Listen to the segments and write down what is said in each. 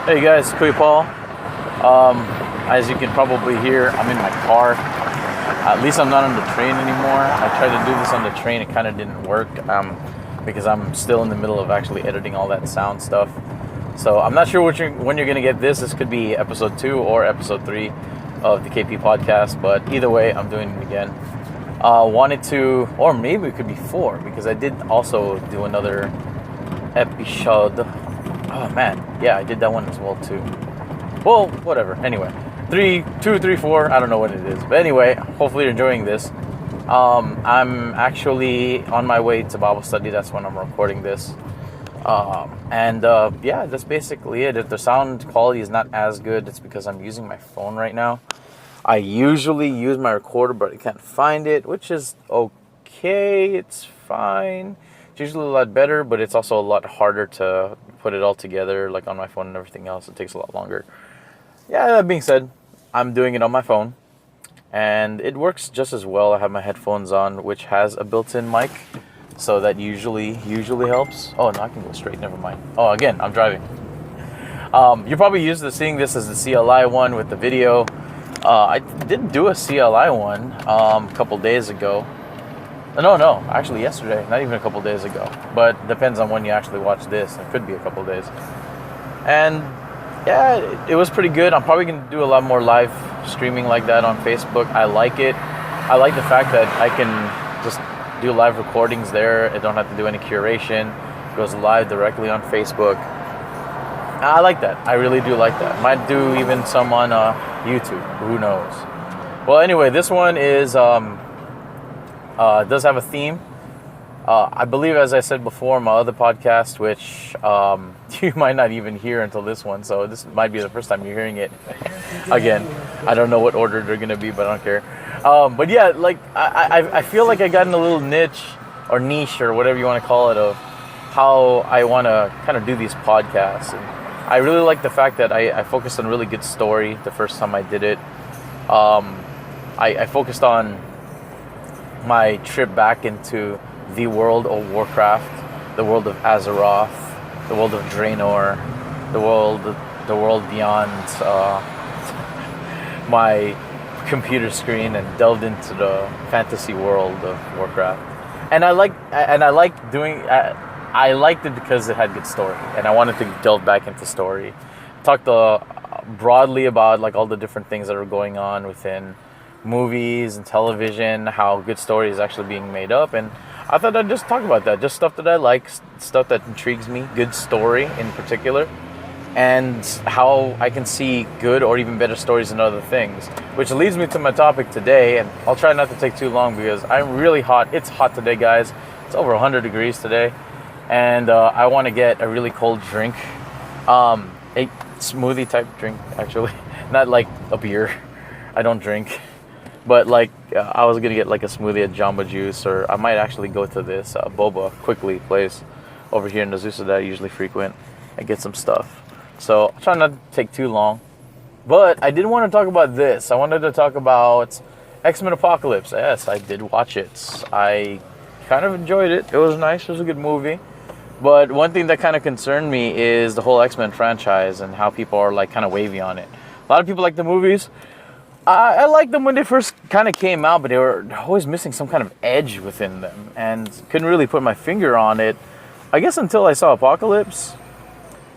Hey guys, Kuya Paul. As you can probably hear, I'm in my car. At least I'm not on the train anymore. I tried to do this on the train, it kind of didn't work because I'm still in the middle of actually editing all that sound stuff. So I'm not sure when you're going to get this. This could be episode 2 or episode 3 of the KP podcast, but either way, I'm doing it again. Wanted to, or maybe it could be 4, because I did also do another episode. Oh man, yeah, I did that one as well too. Well, whatever. Anyway, 2, 3, 4. I don't know what it is, but anyway, hopefully you're enjoying this. I'm actually on my way to Bible study. That's when I'm recording this. Yeah, that's basically it. If the sound quality is not as good, it's because I'm using my phone right now. I usually use my recorder, but I can't find it, which is okay. It's fine. It's usually a lot better, but it's also a lot harder to put it all together, like on my phone and everything else. It takes a lot longer. Yeah, that being said, I'm doing it on my phone, and it works just as well. I have my headphones on, which has a built-in mic, so that usually helps. Oh, no, I can go straight. Never mind. Oh, again, I'm driving. You're probably used to seeing this as the CLI one with the video. I did do a CLI one a couple days ago. No, actually yesterday, not even a couple days ago. But depends on when you actually watch this. It could be a couple days. And yeah, it was pretty good. I'm probably going to do a lot more live streaming like that on Facebook. I like it. I like the fact that I can just do live recordings there. I don't have to do any curation. It goes live directly on Facebook. I like that. I really do like that. Might do even some on YouTube. Who knows? Well, anyway, this one is does have a theme. I believe, as I said before, my other podcast, which you might not even hear until this one, so this might be the first time you're hearing it. Again, I don't know what order they're going to be, but I don't care. But yeah, like I feel like I got in a little niche or whatever you want to call it of how I want to kind of do these podcasts. And I really like the fact that I focused on really good story the first time I did it. I focused on my trip back into the world of Warcraft, the world of Azeroth, the world of Draenor, the world beyond my computer screen, and delved into the fantasy world of Warcraft. And I liked it because it had good story, and I wanted to delve back into story. Talked broadly about like all the different things that are going on within movies and television, how good story is actually being made up, and I thought I'd just talk about that, just stuff that I like, stuff that intrigues me, good story in particular, and how I can see good or even better stories in other things, which leads me to my topic today. And I'll try not to take too long because I'm really hot. It's hot today, guys. It's over 100 degrees today, and I want to get a really cold drink, a smoothie type drink, actually, not like a beer. I don't drink. But like, I was going to get like a smoothie at Jamba Juice, or I might actually go to this boba quickly place over here in Azusa that I usually frequent and get some stuff. So I'll try not to take too long. But I didn't want to talk about this. I wanted to talk about X-Men Apocalypse. Yes, I did watch it. I kind of enjoyed it. It was nice. It was a good movie. But one thing that kind of concerned me is the whole X-Men franchise and how people are like kind of wavy on it. A lot of people like the movies. I liked them when they first kind of came out, but they were always missing some kind of edge within them, and couldn't really put my finger on it, I guess, until I saw Apocalypse.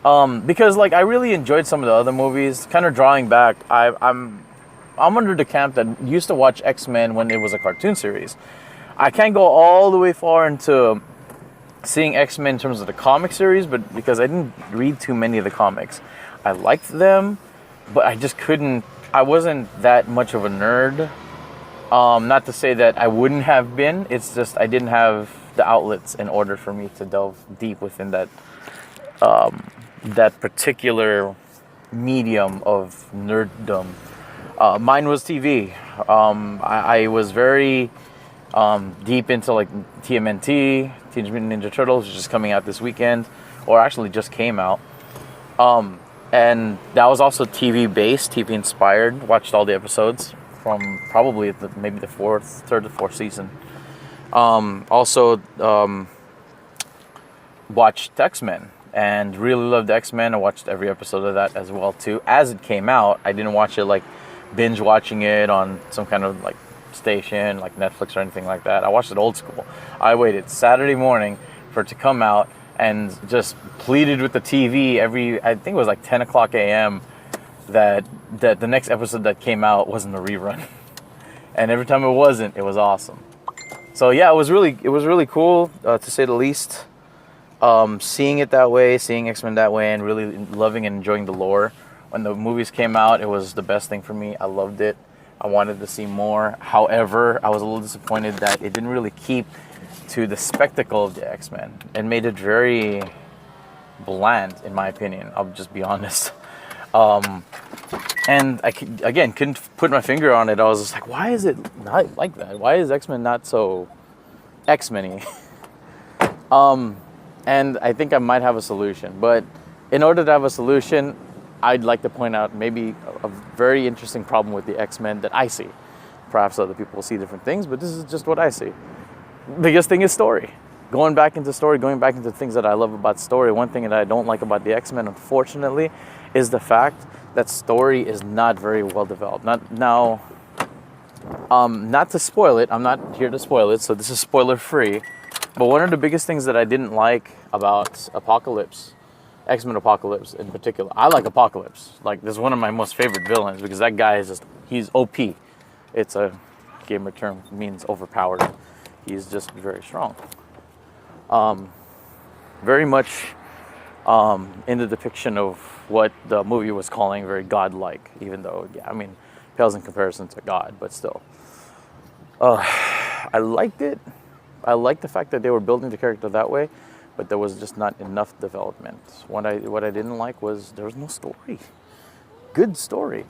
Because like I really enjoyed some of the other movies. Kind of drawing back, I'm under the camp that used to watch X-Men when it was a cartoon series. I can't go all the way far into seeing X-Men in terms of the comic series, but because I didn't read too many of the comics, I liked them, but I just couldn't. I wasn't that much of a nerd. Not to say that I wouldn't have been. It's just I didn't have the outlets in order for me to delve deep within that that particular medium of nerddom. Mine was TV. I was very deep into like TMNT, Teenage Mutant Ninja Turtles, which is coming out this weekend, or actually just came out. And that was also TV based, TV inspired. Watched all the episodes from probably maybe the third or fourth season. Also watched X-Men, and really loved X-Men. I watched every episode of that as well too. As it came out, I didn't watch it like binge watching it on some kind of like station like Netflix or anything like that. I watched it old school. I waited Saturday morning for it to come out and just pleaded with the TV I think it was like 10 o'clock a.m. that the next episode that came out wasn't a rerun. And every time it wasn't, it was awesome. So yeah, it was really cool to say the least. Seeing it that way, seeing X-Men that way, and really loving and enjoying the lore. When the movies came out, it was the best thing for me. I loved it. I wanted to see more. However, I was a little disappointed that it didn't really keep to the spectacle of the X-Men. It made it very bland, in my opinion. I'll just be honest. And I, again, couldn't put my finger on it. I was just like, why is it not like that? Why is X-Men not so X-Men-y? And I think I might have a solution. But in order to have a solution, I'd like to point out maybe a very interesting problem with the X-Men that I see. Perhaps other people will see different things, but this is just what I see. Biggest thing is story. Going back into story, going back into things that I love about story. One thing that I don't like about the X-Men, unfortunately, is the fact that story is not very well developed. Not to spoil it. I'm not here to spoil it, so this is spoiler free. But one of the biggest things that I didn't like about Apocalypse, X-Men Apocalypse in particular, I like Apocalypse. Like, this is one of my most favorite villains because that guy is just, he's OP. It's a gamer term, means overpowered. He's just very strong. Very much in the depiction of what the movie was calling very godlike, even though, yeah, I mean, pales in comparison to God, but still. I liked it. I liked the fact that they were building the character that way, but there was just not enough development. What I didn't like was there was no story. Good story.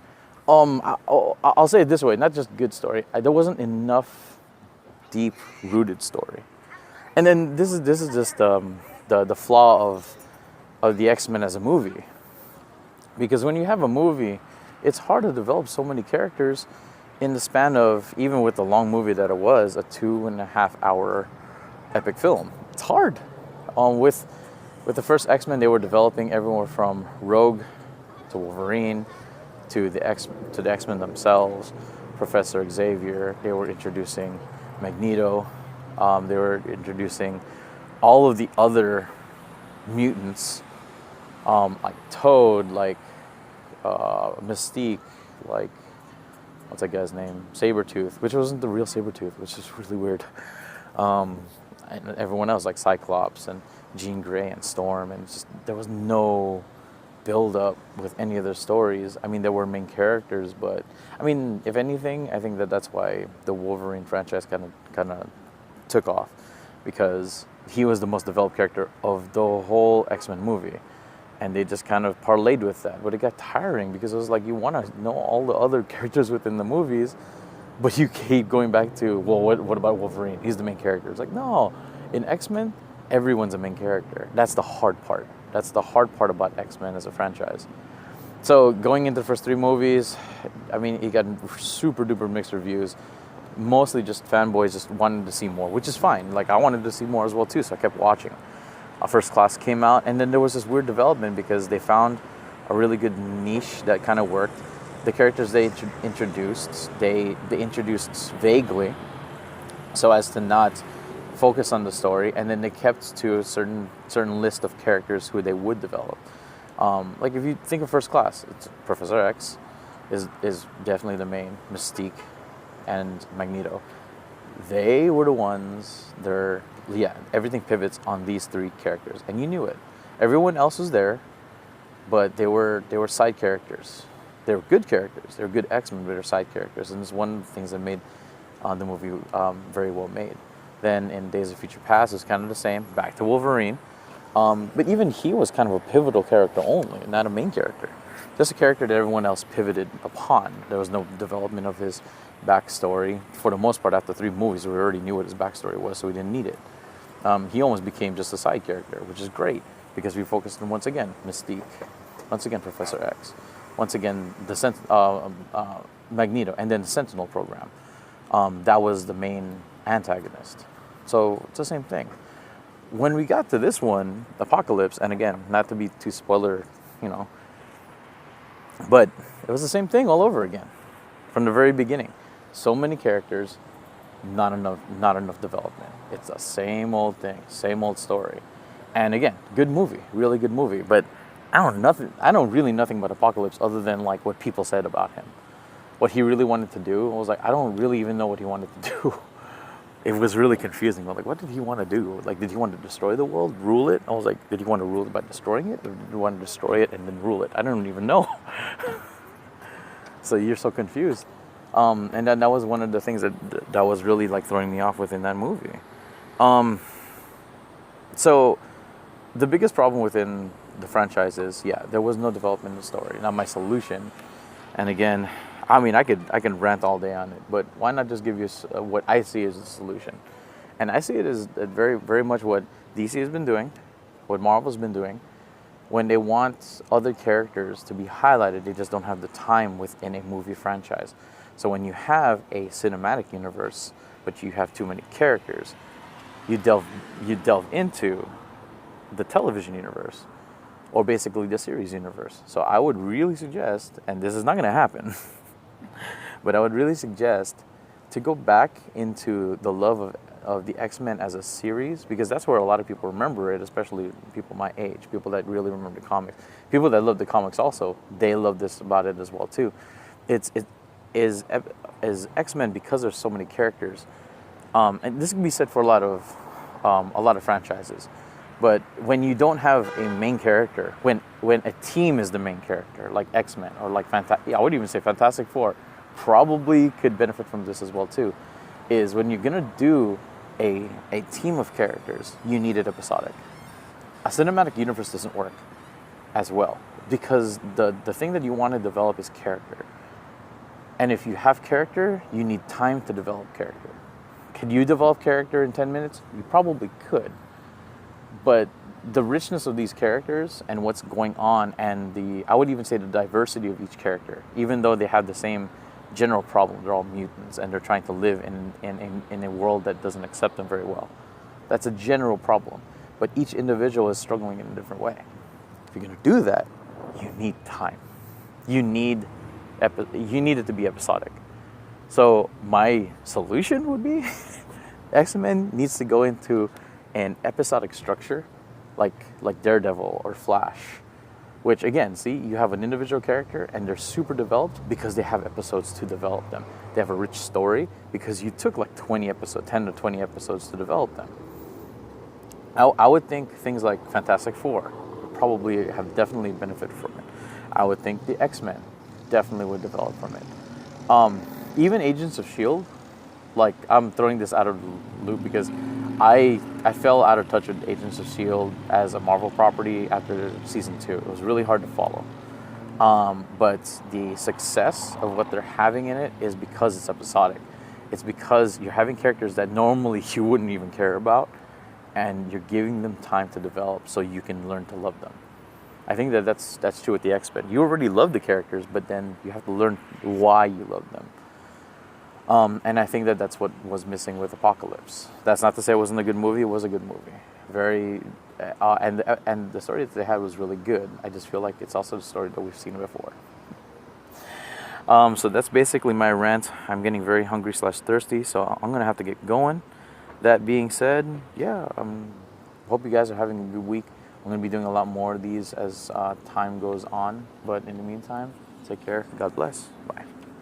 I'll say it this way, not just good story. There wasn't enough deep-rooted story. And then this is just the flaw of the X-Men as a movie. Because when you have a movie, it's hard to develop so many characters in the span of, even with the long movie that it was, a 2.5 hour epic film. It's hard. With the first X-Men, they were developing everyone from Rogue to Wolverine to the X-Men themselves, Professor Xavier. They were introducing Magneto. They were introducing all of the other mutants, like Toad, like Mystique, like, what's that guy's name? Sabretooth, which wasn't the real Sabretooth, which is really weird. And everyone else, like Cyclops and Jean Grey and Storm, and just there was no build up with any of their stories. I mean, there were main characters, but I mean, if anything, I think that's why the Wolverine franchise kind of took off, because he was the most developed character of the whole X-Men movie. And they just kind of parlayed with that. But it got tiring because it was like, you want to know all the other characters within the movies, but you keep going back to, well, what about Wolverine? He's the main character. It's like, no. In X-Men, everyone's a main character. That's the hard part. That's the hard part about X-Men as a franchise. So going into the first 3 movies, I mean, it got super duper mixed reviews. Mostly just fanboys just wanted to see more, which is fine. Like, I wanted to see more as well too, so I kept watching. First Class came out, and then there was this weird development because they found a really good niche that kind of worked. The characters they introduced, they introduced vaguely, so as to not focus on the story, and then they kept to a certain list of characters who they would develop. Like, if you think of First Class, it's Professor X is definitely the main, Mystique and Magneto. They were the ones. Everything pivots on these 3 characters, and you knew it. Everyone else was there, but they were side characters. They were good characters. They were good X-Men, but they're side characters, and it's one of the things that made the movie very well made. Then in Days of Future Past, it's kind of the same. Back to Wolverine, but even he was kind of a pivotal character only, not a main character. Just a character that everyone else pivoted upon. There was no development of his backstory. For the most part, after 3 movies, we already knew what his backstory was, so we didn't need it. He almost became just a side character, which is great, because we focused on, once again, Mystique, once again, Professor X, once again, the Magneto, and then the Sentinel program. That was the main antagonist. So it's the same thing. when we got to this one, Apocalypse, and again, not to be too spoiler, you know, but it was the same thing all over again from the very beginning. So many characters, not enough development. It's the same old thing, same old story. And again, good movie, really good movie. But I know really nothing about Apocalypse other than like what people said about him. What he really wanted to do, I was like, I don't really even know what he wanted to do. It was really confusing. I was like, what did he want to do? Like, did he want to destroy the world, rule it? I was like, did he want to rule it by destroying it? Or did he want to destroy it and then rule it? I don't even know. So you're so confused. And then that was one of the things that was really like throwing me off within that movie. So the biggest problem within the franchise is, yeah, there was no development in the story. Now my solution, and again, I mean, I can rant all day on it, but why not just give you what I see as a solution? And I see it as very, very much what DC has been doing, what Marvel's been doing. When they want other characters to be highlighted, they just don't have the time within a movie franchise. So when you have a cinematic universe, but you have too many characters, you delve into the television universe, or basically the series universe. So I would really suggest, and this is not going to happen, but I would really suggest to go back into the love of the X-Men as a series, because that's where a lot of people remember it, especially people my age, people that really remember the comics. People that love the comics also, they love this about it as well too. It is X-Men, because there's so many characters, and this can be said for a lot of franchises. But when you don't have a main character, when a team is the main character, like X-Men or like I would even say Fantastic Four, probably could benefit from this as well too, is when you're gonna do a team of characters, you need it episodic. A cinematic universe doesn't work as well, because the thing that you want to develop is character. And if you have character, you need time to develop character. Can you develop character in 10 minutes? You probably could. But the richness of these characters and what's going on, and I would even say the diversity of each character, even though they have the same general problem, they're all mutants and they're trying to live in a world that doesn't accept them very well. That's a general problem. But each individual is struggling in a different way. If you're going to do that, you need time. You need it to be episodic. So my solution would be X-Men needs to go into an episodic structure, like Daredevil or Flash, which again, see, you have an individual character and they're super developed because they have episodes to develop them. They have a rich story because you took like 10 to 20 episodes to develop them. I would think things like Fantastic Four probably have definitely benefited from it. I would think the X-Men definitely would develop from it. Even Agents of S.H.I.E.L.D., like, I'm throwing this out of the loop because I fell out of touch with Agents of S.H.I.E.L.D. as a Marvel property after season 2. It was really hard to follow. But the success of what they're having in it is because it's episodic. It's because you're having characters that normally you wouldn't even care about, and you're giving them time to develop so you can learn to love them. I think that's true with the X-Men. You already love the characters, but then you have to learn why you love them. And I think that's what was missing with Apocalypse. That's not to say it wasn't a good movie. It was a good movie. Very, and the story that they had was really good. I just feel like it's also the story that we've seen before. So that's basically my rant. I'm getting very hungry / thirsty, so I'm gonna have to get going. That being said, yeah, hope you guys are having a good week. I'm gonna be doing a lot more of these as time goes on. But in the meantime, take care. God bless. Bye.